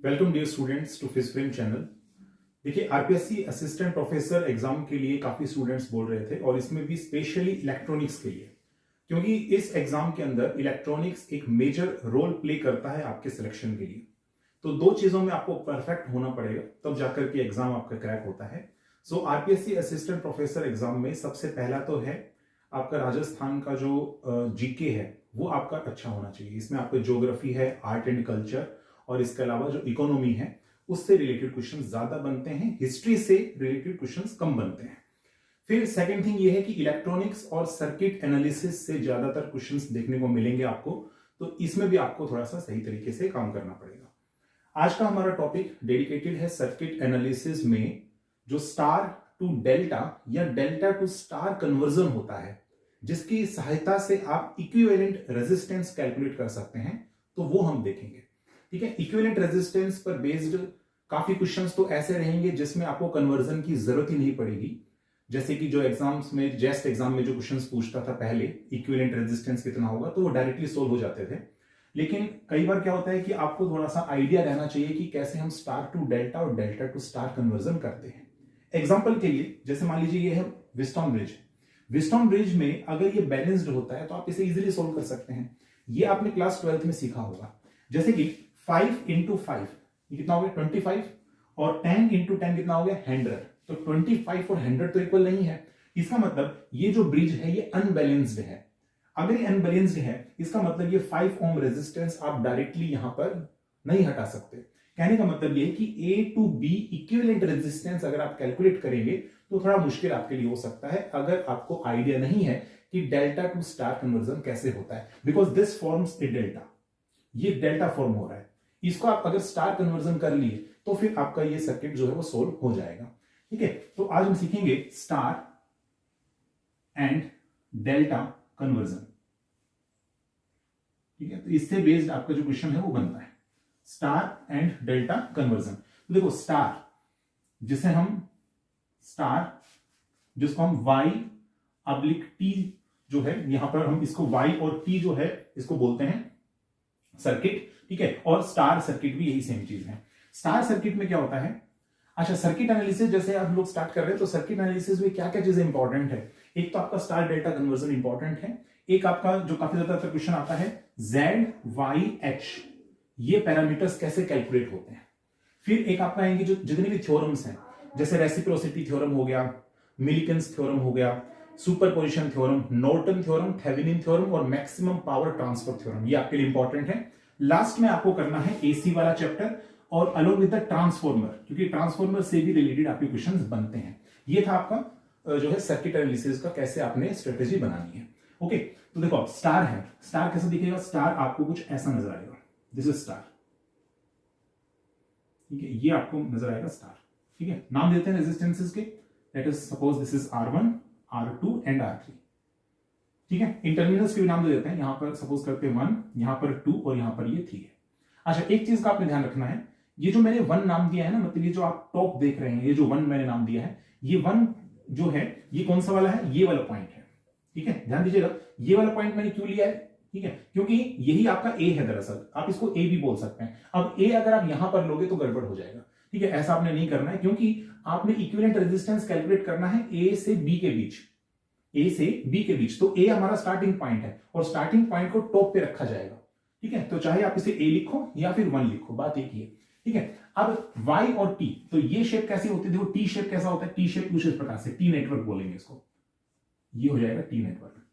Welcome dear students to Physframe channel. देखिए, RPSC assistant professor exam के लिए काफी स्टूडेंट्स बोल रहे थे और इसमें भी स्पेशली इलेक्ट्रॉनिक्स के लिए, क्योंकि इस एग्जाम के अंदर इलेक्ट्रॉनिक्स एक मेजर रोल प्ले करता है आपके सिलेक्शन के लिए। तो दो चीजों में आपको परफेक्ट होना पड़ेगा, तब जाकर के एग्जाम आपका क्रैक होता है। सो आरपीएससी असिस्टेंट प्रोफेसर एग्जाम में सबसे पहला तो है आपका राजस्थान का जो जीके है वो आपका अच्छा होना चाहिए। इसमें आपका ज्योग्राफी है, आर्ट एंड कल्चर, और इसके अलावा जो इकोनॉमी है उससे रिलेटेड क्वेश्चन ज्यादा बनते हैं, हिस्ट्री से रिलेटेड क्वेश्चंस कम बनते हैं। फिर सेकंड थिंग ये है कि इलेक्ट्रॉनिक्स और सर्किट एनालिसिस से ज्यादातर क्वेश्चंस देखने को मिलेंगे आपको, तो इसमें भी आपको थोड़ा सा सही तरीके से काम करना पड़ेगा। आज का हमारा टॉपिक डेडिकेटेड है सर्किट एनालिसिस में जो स्टार टू डेल्टा या डेल्टा टू स्टार कन्वर्जन होता है, जिसकी सहायता से आप इक्विवेलेंट रेजिस्टेंस कैलकुलेट कर सकते हैं, तो वो हम देखेंगे। ठीक है, इक्विवेलेंट रेजिस्टेंस पर बेस्ड काफी क्वेश्चंस तो ऐसे रहेंगे जिसमें आपको कन्वर्जन की जरूरत ही नहीं पड़ेगी। जैसे कि जो एग्जाम्स में, जेस्ट एग्जाम में जो क्वेश्चंस पूछता था पहले, इक्विवेलेंट रेजिस्टेंस कितना होगा, तो वो डायरेक्टली सोल्व हो जाते थे। लेकिन कई बार क्या होता है कि आपको थोड़ा सा आइडिया रहना चाहिए कि कैसे हम स्टार टू डेल्टा और डेल्टा टू स्टार कन्वर्जन करते हैं। एग्जाम्पल के लिए, जैसे मान लीजिए ये है व्हीटस्टोन ब्रिज। व्हीटस्टोन ब्रिज में अगर ये बैलेंस्ड होता है तो आप इसे इजीली सोल्व कर सकते हैं। ये आपने क्लास 12th में सीखा होगा। जैसे कि 5 इंटू 5 कितना हो गया 25, और 10 इंटू 10 कितना हो गया 100। तो 25 और 100 तो इक्वल नहीं है। इसका मतलब ये जो ब्रिज है ये अनबैलेंस्ड है। अगर ये अनबैलेंस्ड है, इसका मतलब ये 5 ओम रेजिस्टेंस आप डायरेक्टली यहां पर नहीं हटा सकते। कहने का मतलब ये है कि ए टू बी इक्विवेलेंट रेजिस्टेंस अगर आप कैलकुलेट करेंगे तो थोड़ा मुश्किल आपके लिए हो सकता है, अगर आपको आइडिया नहीं है कि डेल्टा टू स्टार कन्वर्जन कैसे होता है। Because this forms a delta, ये डेल्टा फॉर्म हो रहा है। इसको आप अगर स्टार कन्वर्जन कर लिए तो फिर आपका ये सर्किट जो है वो सोल्व हो जाएगा। ठीक है, तो आज हम सीखेंगे स्टार एंड डेल्टा कन्वर्जन। ठीक है, तो इससे बेस्ड आपका जो क्वेश्चन है वो बनता है स्टार एंड डेल्टा कन्वर्जन। तो देखो, स्टार जिसे हम स्टार जिसको हम y अब्लिक t जो है, यहां पर हम इसको y और t जो है इसको बोलते हैं सर्किट। ठीक है, और स्टार सर्किट भी यही सेम चीज है। स्टार सर्किट में क्या होता है, अच्छा सर्किट एनालिसिस जैसे आप लोग स्टार्ट कर रहे हैं, तो सर्किट एनालिसिस में क्या क्या चीजें इंपॉर्टेंट है। एक तो आपका स्टार डेल्टा कन्वर्जन इंपॉर्टेंट है। एक आपका जो काफी ज्यादा क्वेश्चन आता है Z Y H, ये पैरामीटर्स कैसे कैलकुलेट होते हैं। फिर एक आपका आएंगे जो जितने भी थ्योरम्स हैं, जैसे रेसिप्रोसिटी थ्योरम हो गया, मिलिकन्स थ्योरम हो गया, superposition theorem, Norton theorem, Thevenin theorem और मैक्सिमम पावर ट्रांसफर थ्योरम, ये आपके लिए इंपॉर्टेंट है। लास्ट में आपको करना है एसी वाला चैप्टर और अलोंग विद द ट्रांसफॉर्मर, क्योंकि ट्रांसफॉर्मर से भी रिलेटेड आपके क्वेश्चंस बनते हैं। ये था आपका जो है सर्किट एनालिसिस का, कैसे आपने स्ट्रेटेजी बनानी है। ओके, तो देखो स्टार है, स्टार कैसे दिखेगा, स्टार आपको कुछ ऐसा नजर आएगा, दिस इज स्टार। ठीक है, ये आपको नजर आएगा स्टार। ठीक है, नाम देते हैं रेजिस्टेंसेस के, let us suppose this is R1, R2 and R3। ठीक है, इन टर्मिनल्स के भी नाम दे देते हैं, यहां पर सपोज करते हैं 1, यहां पर 2 और यहां पर ये 3 है। अच्छा, एक चीज का आपने ध्यान रखना है, ये जो मैंने 1 नाम दिया है ना, मतलब ये जो आप टॉप देख रहे हैं, ये जो 1 मैंने नाम दिया है, ये 1 जो है ये कौन सा वाला है, ये वाला पॉइंट है। ठीक है, ध्यान दीजिएगा, ये वाला पॉइंट मैंने क्यों लिया है, ठीक है, क्योंकि यही आपका ए है। दरअसल आप इसको ए भी बोल सकते हैं। अब ए अगर आप यहां पर लोगे तो गड़बड़ हो जाएगा। ठीक है, ऐसा आपने नहीं करना है, क्योंकि आपने इक्विवेलेंट रेजिस्टेंस कैलकुलेट करना है ए से बी के बीच, ए से बी के बीच। तो ए हमारा स्टार्टिंग पॉइंट है और स्टार्टिंग पॉइंट को टॉप पे रखा जाएगा। ठीक है, तो चाहे आप इसे ए लिखो या फिर 1 लिखो, बात एक ही है। ठीक है, अब y और t, तो ये शेप कैसी होती है, देखो टी शेप कैसा होता है, टी शेप कुछ इस प्रकार से, टी नेटवर्क बोलेंगे इसको, ये हो जाएगा टी नेटवर्क।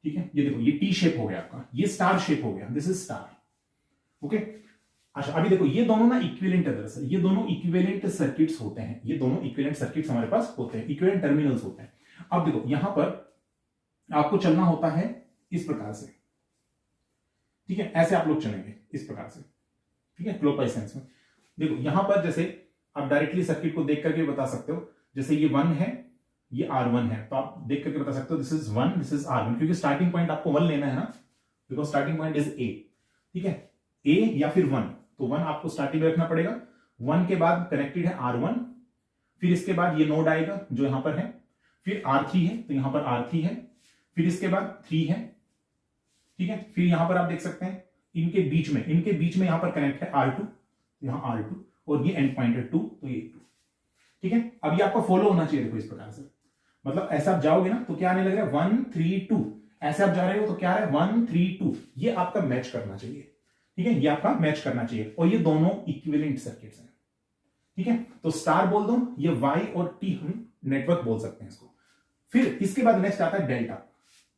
ठीक है, ये देखो ये टी शेप हो गया आपका, ये स्टार शेप हो गया, दिस इज स्टार। ओके, अच्छा अभी देखो ये दोनों ना इक्विवेलेंट है। दरअसल ये दोनों इक्विवेलेंट सर्किट्स होते हैं, ये दोनों इक्विवेलेंट सर्किट्स हमारे पास होते हैं, इक्विवेलेंट टर्मिनल्स होते हैं। अब देखो यहां पर आपको चलना होता है इस प्रकार से। ठीक है, ऐसे आप लोग चलेंगे इस प्रकार से। ठीक है, क्लॉकवाइज सेंस में। देखो यहां पर जैसे आप डायरेक्टली सर्किट को देख करके बता सकते हो, जैसे ये 1 है, ये R1 है, तो आप देख करके बता सकते हो this is 1, this is R1, क्योंकि स्टार्टिंग पॉइंट आपको 1 लेना है ना, because starting point is A। ठीक है, A या फिर 1, तो 1 आपको स्टार्टिंग में रखना पड़ेगा। 1 के बाद कनेक्टेड है R1, फिर इसके बाद ये नोड आएगा जो यहां पर है, फिर R3 है, तो यहां पर R3 है, फिर इसके बाद 3 है। ठीक है, फिर यहां पर आप देख सकते हैं इनके बीच में यहां पर कनेक्ट है R2, यहां R2 और ये एंड पॉइंट है 2, तो ये 2। ठीक है, अब ये आपको फॉलो होना चाहिए। देखो इस प्रकार से, मतलब ऐसा आप जाओगे ना तो क्या आने लग रहा है 1 3 2, ऐसे आप जा रहे हो तो क्या आ रहा है 1 3 2, ये आपका मैच करना चाहिए। ठीक है, ये आपका मैच करना चाहिए और ये दोनों इक्विवेलेंट सर्किट्स हैं। ठीक है, तो स्टार बोल दो, ये वाई और टी हम नेटवर्क बोल सकते हैं इसको। फिर इसके बाद नेक्स्ट आता है डेल्टा।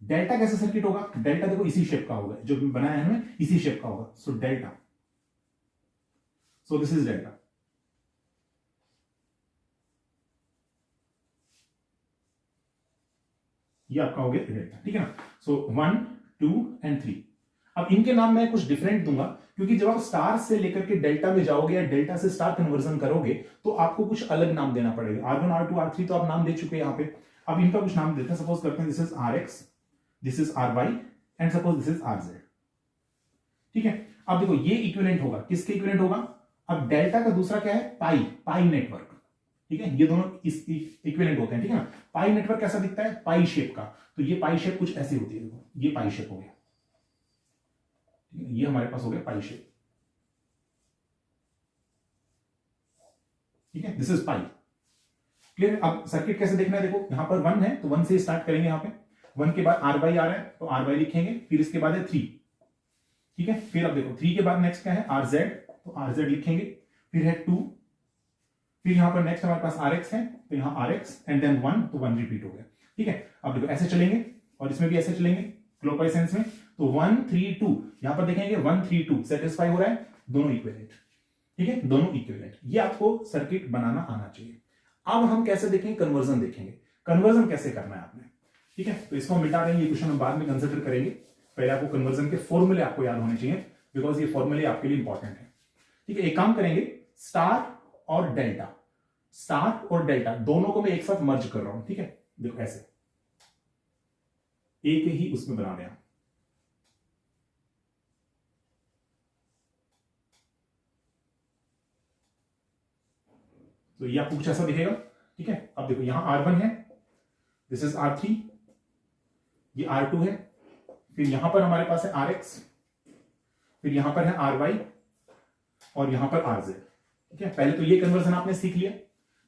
डेल्टा कैसा सर्किट होगा? डेल्टा देखो इसी शेप का होगा, जो बनाया है हमें इसी शेप का होगा। So delta, so this is delta. ये आपका हो गया डेल्टा। ठीक है ना, सो 1 2 एंड 3। अब इनके नाम मैं कुछ डिफरेंट दूंगा, क्योंकि जब आप स्टार से लेकर के डेल्टा में जाओगे या डेल्टा से स्टार कन्वर्जन करोगे तो आपको कुछ अलग नाम देना पड़ेगा। R1 R2 R3 तो आप नाम दे चुके हैं यहां पे, अब इनका कुछ नाम देते हैं। सपोज करते हैं this is RX, this is RY and suppose this is RZ। ठीक है, अब देखो ये इक्विवेलेंट होगा, किसके इक्विवेलेंट होगा? अब डेल्टा का दूसरा क्या है? पाई नेटवर्क। ठीक है, ये दोनों इस इक्विवेलेंट होते हैं। ठीक है ना, पाई नेटवर्क कैसा दिखता है? पाई शेप का। तो ये पाई शेप कुछ ऐसी होती है, देखो ये पाई शेप हो गया। ये हमारे पास हो गया पाई शेप। ठीक है, दिस इज पाई। क्लियर? अब सर्किट कैसे देखना है? देखो यहां पर 1 है तो 1 से स्टार्ट करेंगे। यहां पे 1 के बाद RY आ रहा है तो RY लिखेंगे, फिर इसके बाद है 3। ठीक है, फिर अब देखो 3 के बाद नेक्स्ट क्या है? RZ, तो RZ लिखेंगे, फिर है 2, फिर यहां पर नेक्स्ट हमारे पास RX है तो यहां RX एंड देन 1, तो 1 रिपीट हो गया। ठीक है, अब देखो ऐसे चलेंगे और इसमें भी ऐसे चलेंगे क्लॉकवाइज सेंस में, तो 1 3 2, यहां पर देखेंगे 1 3 2 सेटिस्फाई हो रहा है, दोनों इक्विवेलेंट। ठीक है, दोनों इक्विवेलेंट। ये आपको सर्किट बनाना आना चाहिए। अब हम कैसे देखेंगे? कन्वर्जन देखेंगे। कन्वर्जन कैसे करना है आपने। ठीक है, तो इसको हम मिटा देंगे, ये क्वेश्चन हम बाद में कंसिडर करेंगे। पहले आपको कन्वर्जन के फॉर्मूले आपको याद होने चाहिए, बिकॉज ये फॉर्मूले आपके लिए इंपॉर्टेंट है। ठीक है, एक काम करेंगे, स्टार और डेल्टा, स्टार और डेल्टा दोनों को मैं एक साथ मर्ज कर रहा हूं। ठीक है, देखो ऐसे एक ही उसमें बना दिया। तो ये आपको कुछ ऐसा दिखेगा। ठीक है, अब देखो यहां R1 है, दिस इज R3, ये R2 है, फिर यहां पर हमारे पास है RX, फिर यहां पर है RY और यहां पर RZ। ठीक है, पहले तो ये कन्वर्जन आपने सीख लिया।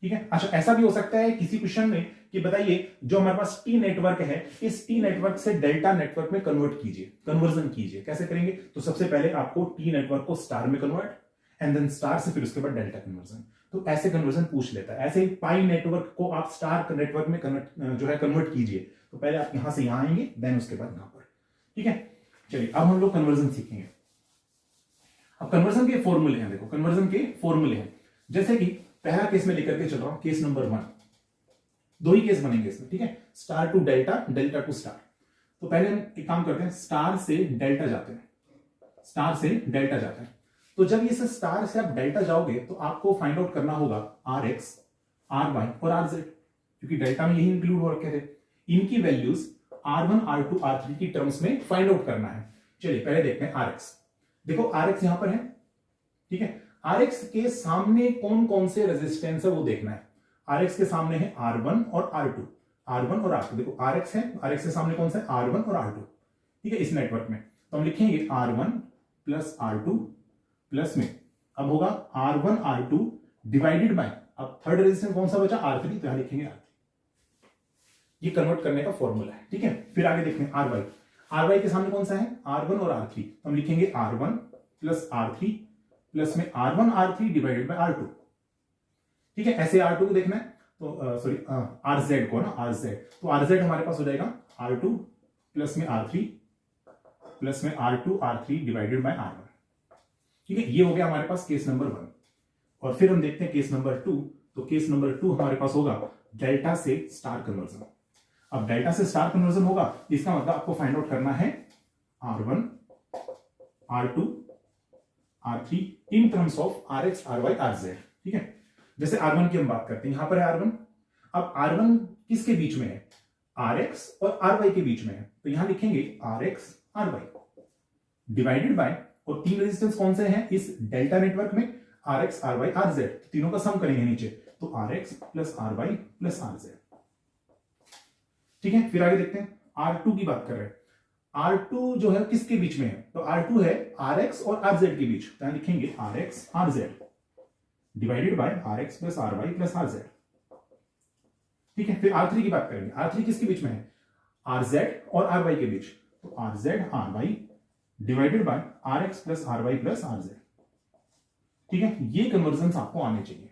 ठीक है, अच्छा ऐसा भी हो सकता है किसी क्वेश्चन में कि बताइए जो हमारे पास टी नेटवर्क है, इस टी नेटवर्क से डेल्टा नेटवर्क में कन्वर्ट कीजिए, कन्वर्जन कीजिए। कैसे करेंगे? तो सबसे पहले आपको टी नेटवर्क को स्टार में कन्वर्ट एंड देन स्टार से फिर उसके बाद डेल्टा कन्वर्जन। तो ऐसे कन्वर्जन पूछ लेता है। ऐसे ही पाई नेटवर्क को आप स्टार नेटवर्क में कन्वर्ट कीजिए। तो पहले आप यहां से यहां आएंगे, देन उसके बाद यहां पर। ठीक है, चलिए अब हम लोग कन्वर्जन सीखेंगे। अब कन्वर्जन के फॉर्मूले हैं, देखो कन्वर्जन के फॉर्मूले हैं। जैसे कि पहला केस में लेकर के चल रहा हूं, केस नंबर 1। दो ही केस बनेंगे इसमें। ठीक है, star to delta, delta to star. तो पहले हम एक काम करते हैं, स्टार से डेल्टा जाते हैं, स्टार से डेल्टा जाते हैं। तो जब ये स्टार से आप डेल्टा जाओगे तो आपको फाइंड आउट करना होगा RX, RY और RZ, क्योंकि डेल्टा में यही इंक्लूड हो रखे थे। इनकी वैल्यूज R1 R2 R3 की टर्म्स में फाइंड आउट करना है। चलिए पहले देखते हैं RX। देखो RX यहां पर है। ठीक है, RX के सामने कौन कौन से रेजिस्टेंस है वो देखना है। RX के सामने है R1 और R2, R1 और R2। देखो RX है, RX के सामने कौन सा है? R1 और R2। ठीक है, इस नेटवर्क में तो हम लिखेंगे R1 प्लस R2 प्लस में अब होगा R1 R2 डिवाइडेड बाय, अब थर्ड रेजिस्टेंस कौन सा बचा? R3, तो यहां लिखेंगे R3। ये कन्वर्ट करने का फॉर्मूला है। ठीक है, फिर आगे देखते हैं RY। RY के सामने कौन सा है? R1 और R3, तो हम लिखेंगे R1 प्लस R3 प्लस में R1 R3 divided by R2। ठीक है, ऐसे R2 को देखना है, तो सॉरी RZ को ना, RZ, तो RZ हमारे पास हो जाएगा R2 प्लस में R3 प्लस में R2 R3 divided by R1। ठीक है, ये हो गया हमारे पास केस नंबर 1। और फिर हम देखते हैं केस नंबर 2। तो केस नंबर 2 हमारे पास होगा डेल्टा से स्टार कन्वर्जन। अब डेल्टा से स्टार कन्वर्जन होगा, इसका मतलब आपको फाइंड आउट करना है R1 R2 R3 in terms of RX RY RZ। ठीक है, जैसे R1 की हम बात करते हैं, यहां पर है R1। अब R1 किसके बीच में है? RX और RY के बीच में है, तो यहां लिखेंगे RX RY डिवाइडेड बाय, और तीन रेजिस्टेंस कौन से हैं इस डेल्टा नेटवर्क में? RX RY RZ। तो तीनों का सम करेंगे नीचे, तो RX plus RY plus RZ। ठीक है, फिर आगे देखते हैं R2 की बात कर रहे हैं। R2 जो है किसके बीच में है, तो R2 है Rx और Rz के बीच, तो लिखेंगे Rx Rz divided by Rx plus Ry plus Rz। ठीक है, फिर R3 की बात करेंगे, R3 किसके बीच में है, Rz और Ry के बीच, तो Rz Ry divided by Rx plus Ry plus Rz। ठीक है, ये कन्वर्जन आपको आने चाहिए।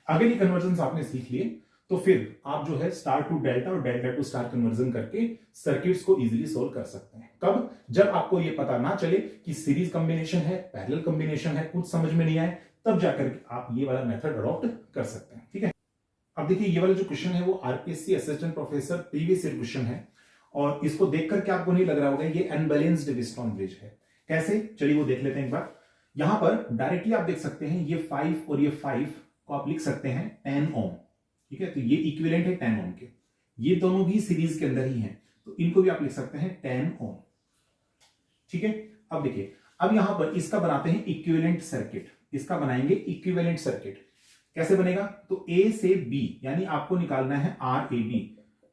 अगर ये कन्वर्जन आपने सीख लिए तो फिर आप जो है स्टार टू डेल्टा और डेल्टा टू स्टार कन्वर्जन करके सर्किट्स को इजीली सोल्व कर सकते हैं। कब, जब आपको ये पता ना चले कि सीरीज कॉम्बिनेशन है, पैरेलल कॉम्बिनेशन है, कुछ समझ में नहीं आए, तब जाकर आप ये वाला मेथड अडॉप्ट कर सकते हैं। ठीक है, अब देखिए ये वाला जो क्वेश्चन है वो RPSC assistant professor previous year question है, और इसको देख करके आपको नहीं लग रहा होगा ये अनबैलेंस्ड व्हीटस्टोन ब्रिज है। कैसे, चलिए वो देख लेते हैं एक बार। यहां पर डायरेक्टली आप देख सकते हैं ये 5 और ये 5 को आप लिख सकते हैं 10 ओम। ठीक है, तो ये इक्विवेलेंट है 10 ओम के, ये दोनों भी सीरीज के अंदर ही हैं, तो इनको भी आप लिख सकते हैं 10 ओम। ठीक है, अब देखिए, अब यहां पर इसका बनाते हैं इक्विवेलेंट सर्किट, इसका बनाएंगे इक्विवेलेंट सर्किट। कैसे बनेगा, तो ए से बी, यानी आपको निकालना है R A B,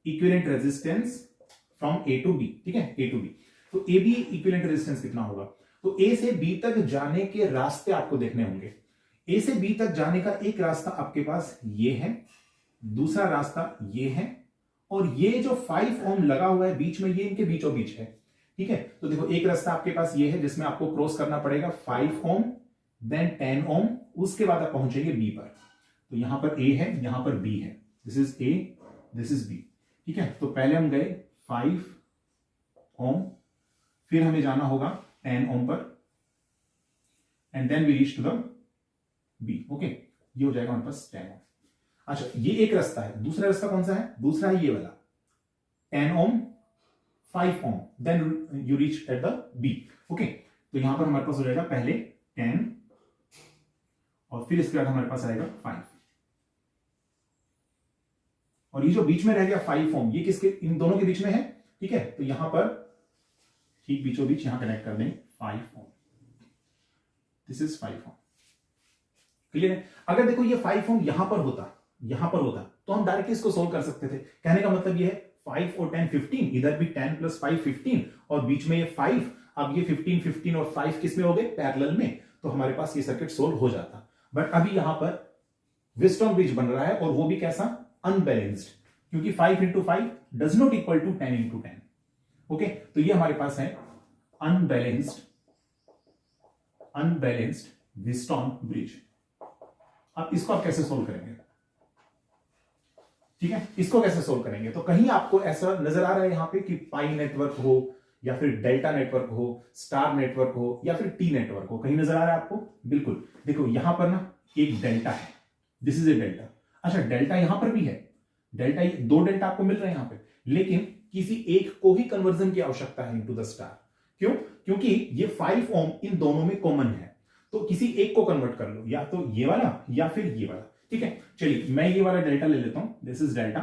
equivalent resistance from A to B. ठीक है, ए टू बी, तो ए बी इक्विवेलेंट रेजिस्टेंस कितना होगा, तो ए से बी तक जाने के रास्ते आपको देखने होंगे। ए से बी तक जाने का एक रास्ता आपके पास ये है, दूसरा रास्ता ये है, और ये जो 5 ओम लगा हुआ है बीच में, ये इनके बीचों बीच है। ठीक है, तो देखो एक रास्ता आपके पास ये है जिसमें आपको क्रॉस करना पड़ेगा 5 ओम, देन 10 ओम, उसके बाद आप पहुंचेंगे बी पर। तो यहां पर ए है, यहां पर बी है, this is A, this is B. ठीक है, तो पहले हम गए 5 ओम, फिर हमें जाना होगा 10 ओम पर, and then we reach to the B. Okay, ये हो जाएगा हमारे पास 10 ओम। अच्छा, ये एक रास्ता है, दूसरा रास्ता कौन सा है, दूसरा है ये वाला 10 ohm 5 ohm, then you reach at the B. Okay, तो यहां पर हमारे पास हो जाएगा पहले 10 और फिर इसके बाद हमारे पास आएगा 5, और ये जो बीच में रह गया 5 ओम, ये किसके, इन दोनों के बीच में है। ठीक है, तो यहां पर ठीक बीचों बीच यहां कनेक्ट कर दें 5 ओम, दिस इज 5 ओम। क्लियर है, अगर देखो ये 5 ओम यहां पर होता तो हम डायरेक्टली इसको सोल्व कर सकते थे। कहने का मतलब ये है 5 और 10 15, इधर भी 10 प्लस 5 15, और बीच में ये 5, अब ये 15 15 और 5 किस में हो गए, पैरेलल में, तो हमारे पास ये सर्किट सोल्व हो जाता। बट अभी यहां पर व्हीटस्टोन ब्रिज बन रहा है, और वो भी कैसा, अनबैलेंस्ड, क्योंकि 5 into 5 does not equal to 10 into 10। Okay, तो ये हमारे पास है अनबैलेंस्ड व्हीटस्टोन ब्रिज। अब इसको आप कैसे सोल्व करेंगे, ठीक है, इसको कैसे सोल्व करेंगे, तो कहीं आपको ऐसा नजर आ रहा है यहां पे कि पाई नेटवर्क हो, या फिर डेल्टा नेटवर्क हो, स्टार नेटवर्क हो, या फिर टी नेटवर्क हो, कहीं नजर आ रहा है आपको, बिल्कुल। देखो यहां पर ना एक डेल्टा है, दिस इज ए डेल्टा। अच्छा, डेल्टा यहां पर भी है, डेल्टा, दो डेल्टा आपको मिल रहे हैं यहां पे, लेकिन किसी एक को ही कन्वर्जन की आवश्यकता है इनटू द स्टार। क्यों, क्योंकि ये 5 ओम इन दोनों में कॉमन है, तो किसी एक को कन्वर्ट कर लो, या तो ये वाला या फिर ये वाला। ठीक है, चलिए मैं ये वाला डेल्टा ले लेता हूं, दिस इज डेल्टा,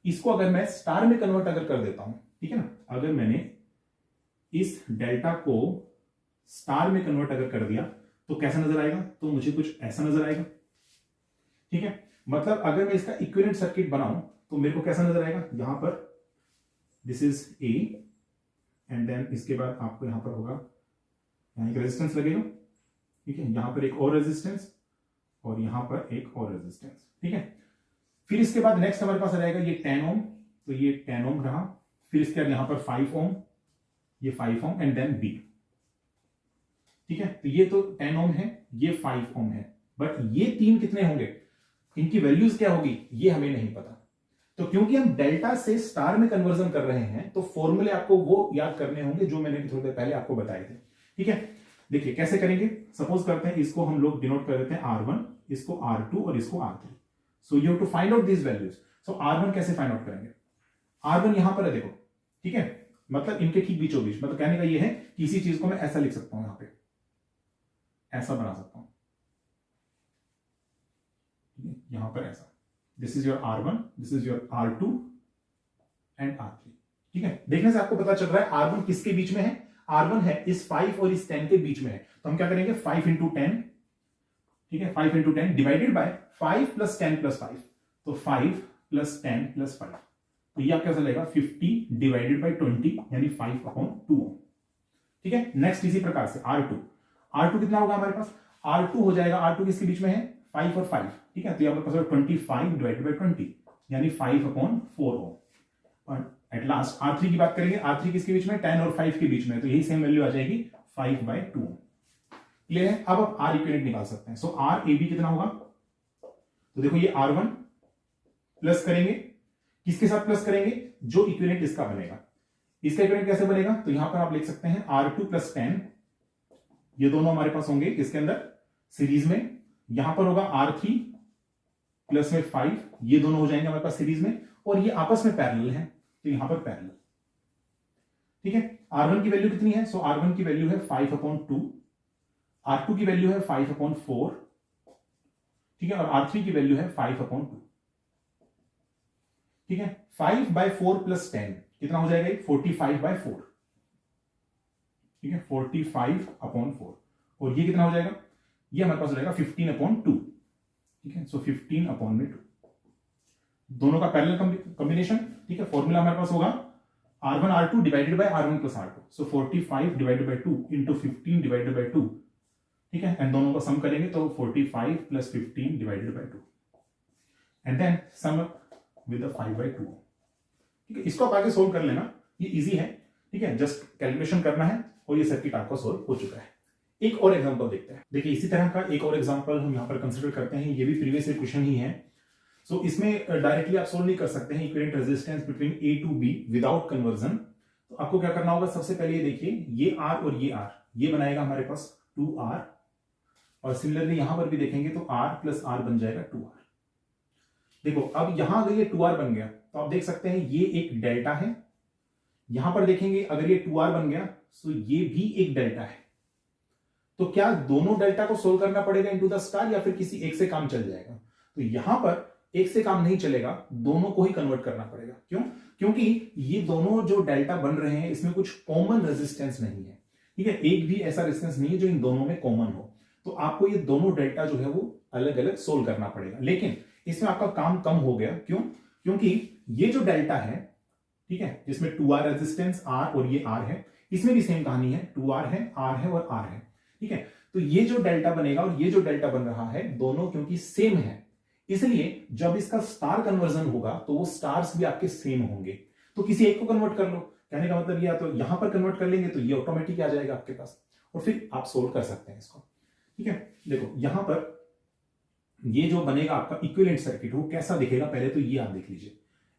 इसको अगर मैं स्टार में कन्वर्ट अगर कर देता हूं, ठीक है ना, अगर मैंने इस डेल्टा को स्टार में कन्वर्ट अगर कर दिया तो कैसा नजर आएगा, तो मुझे कुछ ऐसा नजर आएगा। ठीक है, मतलब अगर मैं इसका इक्विवेलेंट सर्किट बनाऊं तो मेरे को कैसा नजर आएगा, यहां पर this is A, and then इसके बाद आपको यहां पर होगा, यहां एक रेजिस्टेंस लगेगा। ठीक है, यहां पर एक और रेजिस्टेंस, और यहां पर एक और रेजिस्टेंस। ठीक है, फिर इसके बाद नेक्स्ट हमारे पास आ जाएगा ये 10 ओम, तो ये 10 ओम रहा, फिर इसके बाद यहां पर 5 ओम, ये 5 ओम, एंड देन बी। ठीक है, तो ये तो 10 ओम है, ये 5 ओम है, बट ये तीन कितने होंगे, इनकी वैल्यूज क्या होगी, ये हमें नहीं पता। तो क्योंकि हम डेल्टा से स्टार में कन्वर्जन कर रहे हैं, तो फॉर्मूले आपको वो याद करने होंगे जो मैंने थोड़ी देर पहले आपको बताए थे। ठीक है, देखिए कैसे करेंगे, सपोज करते हैं इसको हम लोग डिनोट कर देते हैं R1, इसको R2 और इसको R3। So you have to find out this values. So R1 कैसे फाइंड आउट करेंगे, R1 यहां पर है, देखो, ठीक है, मतलब इनके ठीक बीचों बीच, मतलब कहने का ये है कि इसी चीज को मैं ऐसा लिख सकता हूं, यहां पे ऐसा बना सकता हूं, यहां पर ऐसा, this is your R1, this is your R2 and R3। ठीक है, देखने से आपको पता चल रहा है R1 किसके बीच में है, R1 है इस 5 और इस 10 के बीच में है, तो हम क्या करेंगे 5 इंटू 10, ठीक है, 5 into 10 divided by 5 plus 10 plus 5, तो 5 प्लस 10 प्लस 5, तो ये आपका चलेगा 50 डिवाइडेड बाई 20 यानी 5/2 ओम। ठीक है, नेक्स्ट इसी प्रकार से R2 कितना होगा हमारे पास, R2 हो जाएगा, R2 किसके बीच में है, 5 और 5। ठीक है, तो यहाँ पर 25 डिवाइडेड बाई 20 यानी 5/4 ओम। और एट लास्ट R3 की बात करेंगे, R3 किसके बीच में, 10 और 5 के बीच में, तो यही सेम वैल्यू आ जाएगी 5/2 ओम। क्लियर है, अब आप R इक्विवेलेंट निकाल सकते हैं। सो RAB कितना होगा, तो देखो ये R1 प्लस करेंगे, किसके साथ प्लस करेंगे, जो इक्विवेलेंट इसका बनेगा। इसका इक्विवेलेंट कैसे बनेगा, तो यहां पर आप लिख सकते हैं R2 + 10, ये दोनों हमारे पास होंगे इसके अंदर सीरीज में। यहां पर होगा R3 प्लस में 5, ये दोनों हो जाएंगे हमारे पास सीरीज में, और ये आपस में पैरेलल है, तो यहां पर पैरेलल। ठीक है, R1 की वैल्यू कितनी है, सो R1 की वैल्यू है 5/2, R2 की वैल्यू है 5/4, ठीक है, और R3 की वैल्यू है 5/2। ठीक है, 5/4 + 10 कितना हो जाएगा, 45/4। ठीक है, 45/4, और ये कितना हो जाएगा, ये हमारे पास हो जाएगा 15/2। ठीक है, सो 15/2, दोनों का पैरेलल कॉम्बिनेशन। ठीक है, फॉर्मूला हमारे पास होगा R1 R2 divided by R1 + R2, so 45 divided by 2 into 15 divided by 2। ठीक है, एंड दोनों को सम करेंगे तो 45 + 15 divided by 2 and then sum with 5/2। ठीक है, इसको आप आगे सोल्व कर लेना, ये इजी है। ठीक है, जस्ट कैलकुलेशन करना है और ये सर्किट आपका सोल्व हो चुका है। एक और एग्जांपल देखते हैं। देखिए, इसी तरह का एक और एग्जांपल हम यहां पर कंसीडर करते हैं, ये भी प्रीवियस ईयर क्वेश्चन ही है। सो इसमें डायरेक्टली आप सोल्व नहीं कर सकते हैं equivalent resistance between A to B without conversion. तो आपको क्या करना होगा, सबसे पहले ये देखिए, ये R और ये R, ये बनाएगा हमारे पास 2R, और सिमिलरली यहां पर भी देखेंगे तो R + R बन जाएगा 2R। देखो, अब यहां अगर ये 2R बन गया तो आप देख सकते हैं ये एक डेल्टा है, यहां पर देखेंगे अगर ये 2R बन गया तो ये भी एक डेल्टा है। तो क्या दोनों डेल्टा को सोल्व करना पड़ेगा इनटू द स्टार, या फिर किसी एक से काम चल जाएगा, तो यहां पर एक से काम नहीं चलेगा, दोनों को ही कन्वर्ट करना पड़ेगा। क्यों, क्योंकि ये दोनों जो डेल्टा बन रहे हैं इसमें कुछ कॉमन रेजिस्टेंस नहीं है। ठीक है, एक भी ऐसा रेजिस्टेंस नहीं है जो इन दोनों में कॉमन हो, तो आपको ये दोनों डेल्टा जो है वो अलग अलग सोल्व करना पड़ेगा। लेकिन इसमें आपका काम कम हो गया, क्यों, क्योंकि ये जो डेल्टा है, ठीक है, जिसमें 2R रेजिस्टेंस R और ये R है, इसमें भी सेम कहानी है, 2R है, R है और R है। ठीक है, तो ये जो डेल्टा बनेगा और ये जो डेल्टा बन रहा है, दोनों क्योंकि सेम है, इसलिए जब इसका स्टार कन्वर्जन होगा तो वो स्टार्स भी आपके सेम होंगे। तो किसी एक को कन्वर्ट कर लो, कहने का मतलब ये, तो यहां पर कन्वर्ट कर लेंगे तो ये ऑटोमेटिक आ जाएगा आपके पास, और फिर आप सोल्व कर सकते हैं इसको। ठीक है, देखो यहां पर ये जो बनेगा आपका इक्विवेलेंट सर्किट, वो कैसा दिखेगा, पहले तो ये आप देख लीजिए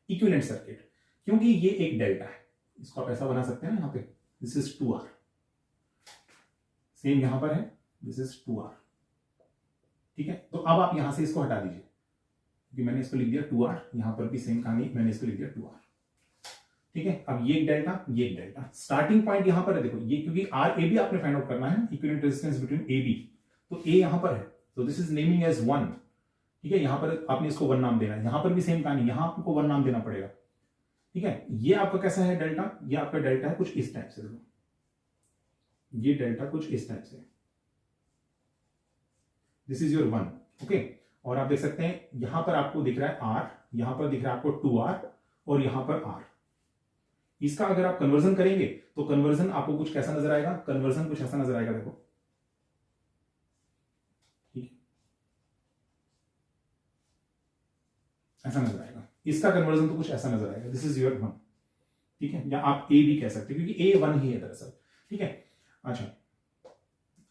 इक्विवेलेंट सर्किट, क्योंकि ये एक डेल्टा है, इसको आप ऐसा बना सकते हैं ना, यहां पे दिस इज 2R, सेम यहां पर है, दिस इज 2R। ठीक है, तो अब आप यहां से इसको हटा दीजिए, क्योंकि मैंने इसको लिख दिया 2R, यहां पर भी सेम कहानी, मैंने इसको लिख दिया 2R। ठीक है, अब ये एक डेल्टा, ये एक डेल्टा, स्टार्टिंग पॉइंट यहां पर है। देखो ये, क्योंकि RAB आपने फाइंड आउट करना है, इक्विवेलेंट रेजिस्टेंस बिटवीन AB, तो A यहां पर है, तो दिस इज नेमिंग एज 1। ठीक है, यहां पर आपने इसको 1 नाम देना है, यहां पर भी सेम कहानी, यहां आपको 1 नाम देना पड़ेगा। ठीक है, ये आपका कैसा है डेल्टा, ये आपका डेल्टा है कुछ इस टाइप से, देखो ये डेल्टा कुछ इस टाइप से, दिस इज योर 1। ओके, और आप देख सकते हैं यहां पर आपको दिख रहा है R, यहां पर दिख रहा है आपको 2R, और यहां पर R। इसका अगर आप कन्वर्जन करेंगे तो कन्वर्जन आपको कुछ कैसा नजर आएगा, कन्वर्जन कुछ ऐसा नजर आएगा, देखो ठीक, ऐसा नजर आएगा। इसका कन्वर्जन तो कुछ ऐसा नजर आएगा, दिस इज योर 1। ठीक है, या आप A भी कह सकते हैं, क्योंकि A 1 ही है दरअसल। ठीक है, अच्छा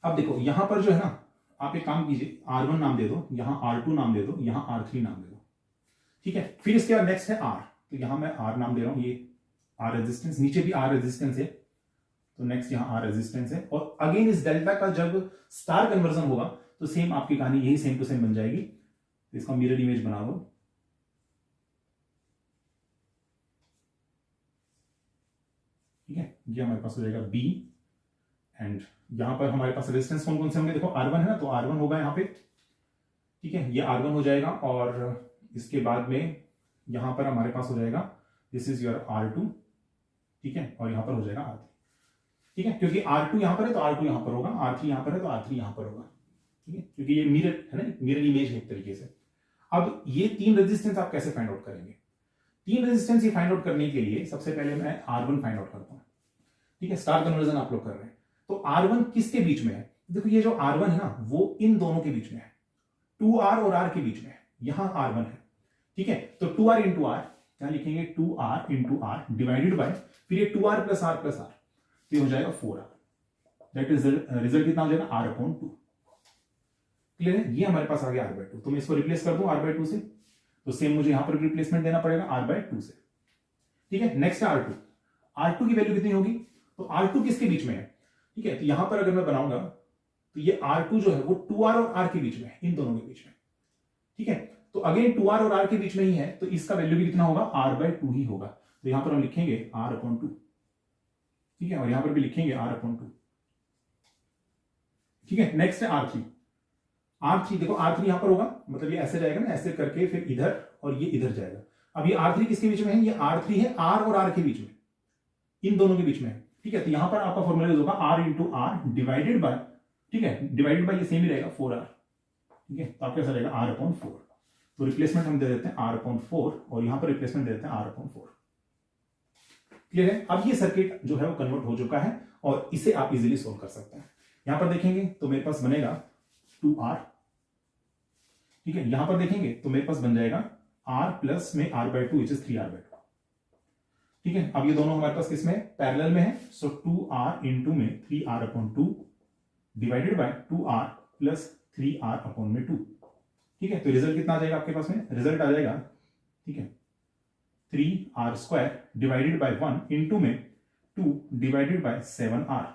अब देखो यहां पर जो है ना, आप एक काम कीजिए, R1 नाम दे दो, यहां R2 नाम दे दो, यहां R3 नाम दे दो। ठीक है, फिर इसके बाद नेक्स्ट है R, तो यहां मैं R नाम दे रहा हूं, ये R रेजिस्टेंस, नीचे भी R रेजिस्टेंस है, तो नेक्स्ट यहां R रेजिस्टेंस है, और अगेन इस डेल्टा का जब स्टार कन्वर्जन होगा तो सेम आपकी कहानी यही सेम टू सेम बन जाएगी। तो इसका मिरर इमेज बना दो, ठीक है, ये हमारे पास हो जाएगा B, एंड यहां पर हमारे पास रेजिस्टेंस कौन कौन से होंगे, देखो R1 है ना, तो R1 होगा यहां पे। ठीक है, ये R1 हो जाएगा, और इसके बाद में यहां पर हमारे पास हो जाएगा दिस इज योर R2। ठीक है, और यहां पर हो जाएगा R3। ठीक है, क्योंकि R2 यहां पर है तो R2 यहां पर होगा, R3 यहां पर है तो R3 यहां पर होगा। ठीक है, क्योंकि ये मिरर है ना, मिरर इमेज है एक तरीके से। अब ये 3 रेजिस्टेंस आप कैसे फाइंड आउट करेंगे, तीन रेजिस्टेंस ही फाइंड आउट करने के लिए सबसे पहले मैं R1 फाइंड आउट करता हूं। ठीक है, स्टार कन्वर्जन आप लोग कर रहे हैं, तो R1 किसके बीच में है? देखो ये जो R1 है ना, वो इन दोनों के बीच में है, 2R और R के बीच में है, यहां R1 है। ठीक है, तो 2R इंटू आर क्या लिखेंगे? 2R into R divided bye, फिर ये 2R plus R plus R, तो ये हो जाएगा 4R। दैट इज रिजल्ट कितना हो जाएगा? R/2। क्लियर है? ये हमारे पास आ गया R/2। तो मैं इसको रिप्लेस कर दूं R/2 से, तो सेम मुझे यहां पर रिप्लेसमेंट देना पड़ेगा R/2 से। ठीक है, नेक्स्ट है R2। R2 की वैल्यू कितनी होगी? तो R2 किसके बीच में है? ठीक है, तो यहां पर अगर मैं बनाऊंगा तो ये R2 जो है वो 2R और R के बीच में है, इन दोनों के बीच में। ठीक है, तो अगेन 2R और R के बीच में ही है, तो इसका वैल्यू भी कितना होगा? R/2 ही होगा। तो यहां पर हम लिखेंगे R/2। ठीक है, और यहां पर भी लिखेंगे R/2। ठीक है, नेक्स्ट है R3। R3 देखो, R3 यहां पर होगा, मतलब ये ऐसे जाएगा ना, ऐसे करके फिर इधर और ये इधर जाएगा। अब ये R3 किसके बीच में है? ये R3 है R और R के बीच में, इन दोनों के बीच में है। ठीक है, तो यहां पर आपका फॉर्मूला यूज होगा R into R divided by, ठीक है, डिवाइडेड बाय ये सेम ही रहेगा 4R। ठीक है, तो आपका ऐसा रहेगा R/4। तो रिप्लेसमेंट हम दे देते हैं R/4 और यहां पर रिप्लेसमेंट दे देते हैं R/4। क्लियर है? अब ये सर्किट जो है वो कन्वर्ट हो चुका है और इसे आप इजीली सोल्व कर सकते हैं। यहां पर देखेंगे तो मेरे पास बनेगा 2R। ठीक है, यहां पर देखेंगे तो मेरे पास बन जाएगा R प्लस में R/2 विच इज 3R/2। ठीक है, अब ये दोनों हमारे पास किसमें है? पैरेलल में है। सो 2R इंटू में 3R/2 divided by 2R plus 3R/2। ठीक है, तो रिजल्ट कितना आ जाएगा आपके पास में? रिजल्ट आ जाएगा, ठीक है, 3R² डिवाइडेड बाय 1 इंटू में 2 डिवाइडेड बाय 7R।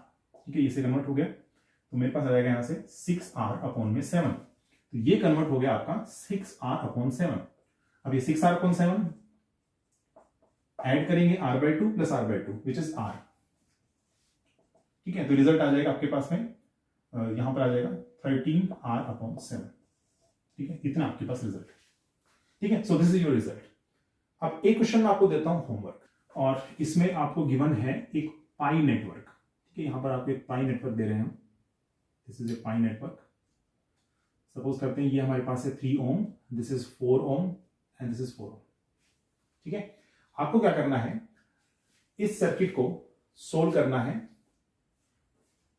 ठीक है, इसे कन्वर्ट हो गया, तो मेरे पास आ जाएगा यहां से 6R/7। तो ये कन्वर्ट हो गया आपका 6R/7। अब ये 6R/7 ऐड करेंगे R/2 plus R/2 which is R। ठीक है, तो रिजल्ट आ जाएगा आपके पास में, यहां पर आ जाएगा 13R/7। ठीक है, इतना आपके पास रिजल्ट है। ठीक है, so this is your result. अब एक क्वेश्चन मैं आपको देता हूं होमवर्क, और इसमें आपको गिवन है एक पाई नेटवर्क। ठीक है, यहां पर आपको एक पाई नेटवर्क दे रहे हैं हम। This is a pi network. Suppose करते हैं ये हमारे पास है 3 ohm, this is 4 ohm and this is 4 ohm. ठीक है, आपको क्या करना है? इस सर्किट को सोल्व करना है,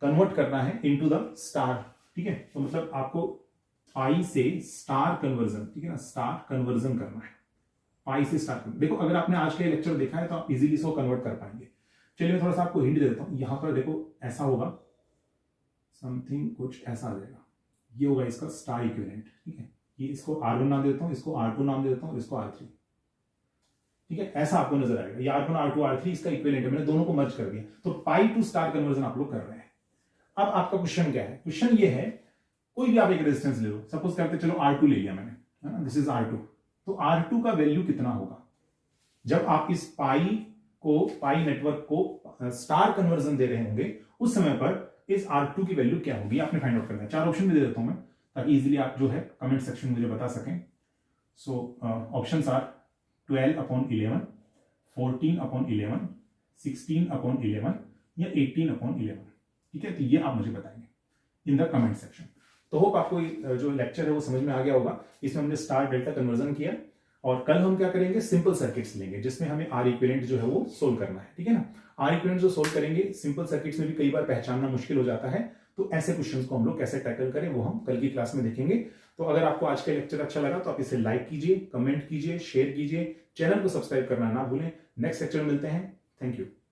कन्वर्ट करना है इनटू द स्टार। ठीक है, तो मतलब आपको पाई से स्टार कन्वर्जन, ठीक है ना, स्टार कन्वर्जन करना है, पाई से स्टार कन्वर्जन। देखो, अगर आपने आज का लेक्चर देखा है तो आप इजीली इसको कन्वर्ट कर पाएंगे। चलिए मैं थोड़ा सा आपको हिंट दे देता हूं। यहां पर देखो ऐसा होगा, समथिंग कुछ ऐसा आ जाएगा, ये होगा इसका स्टार इक्विवेलेंट। ठीक है, ये इसको R1 नाम देता हूं, इसको R2 नाम दे देता हूं, इसको R3। ठीक है, ऐसा आपको नजर आएगा, ये R1 R2 R3 इसका इक्विवेलेंट है। मैंने दोनों को मर्ज कर दिया, तो पाई टू स्टार कन्वर्जन आप लोग कर रहे हैं। अब आपका क्वेश्चन क्या है? क्वेश्चन ये है, कोई भी आप एक रेजिस्टेंस ले लो, सपोज करते चलो R2 ले लिया मैंने, है ना, दिस इज R2। तो R2 का वैल्यू कितना होगा जब आप इस पाई नेटवर्क को स्टार कन्वर्जन दे रहे होंगे? उस समय पर इस R2 की वैल्यू क्या होगी आपने फाइंड आउट करना है। 4 ऑप्शन भी दे देता हूं मैं, ताकि इजीली आप जो है कमेंट सेक्शन में मुझे बता सकें। सो ऑप्शंस आर 12/11, 14/11, 16/11 या 18/11। ठीक है, तो ये आप मुझे बताएंगे इन द कमेंट सेक्शन। तो होप आपको जो लेक्चर है वो समझ में आ गया होगा। इसमें हमने स्टार डेल्टा कन्वर्जन किया, और कल हम क्या करेंगे? सिंपल सर्किट्स लेंगे, जिसमें हमें आर इक्विवेलेंट जो है वो सोल्व करना है। ठीक है ना, आर इक्विवेलेंट जो सोल्व करेंगे, सिंपल सर्किट्स में भी कई बार पहचानना मुश्किल हो जाता है, तो ऐसे क्वेश्चंस को हम लोग कैसे टैकल करें वो हम कल की क्लास में देखेंगे। तो अगर आपको आज का लेक्चर अच्छा लगा तो आप इसे लाइक कीजिए, कमेंट कीजिए, शेयर कीजिए, चैनल को सब्सक्राइब करना ना भूलें। नेक्स्ट लेक्चर में मिलते हैं। Thank you.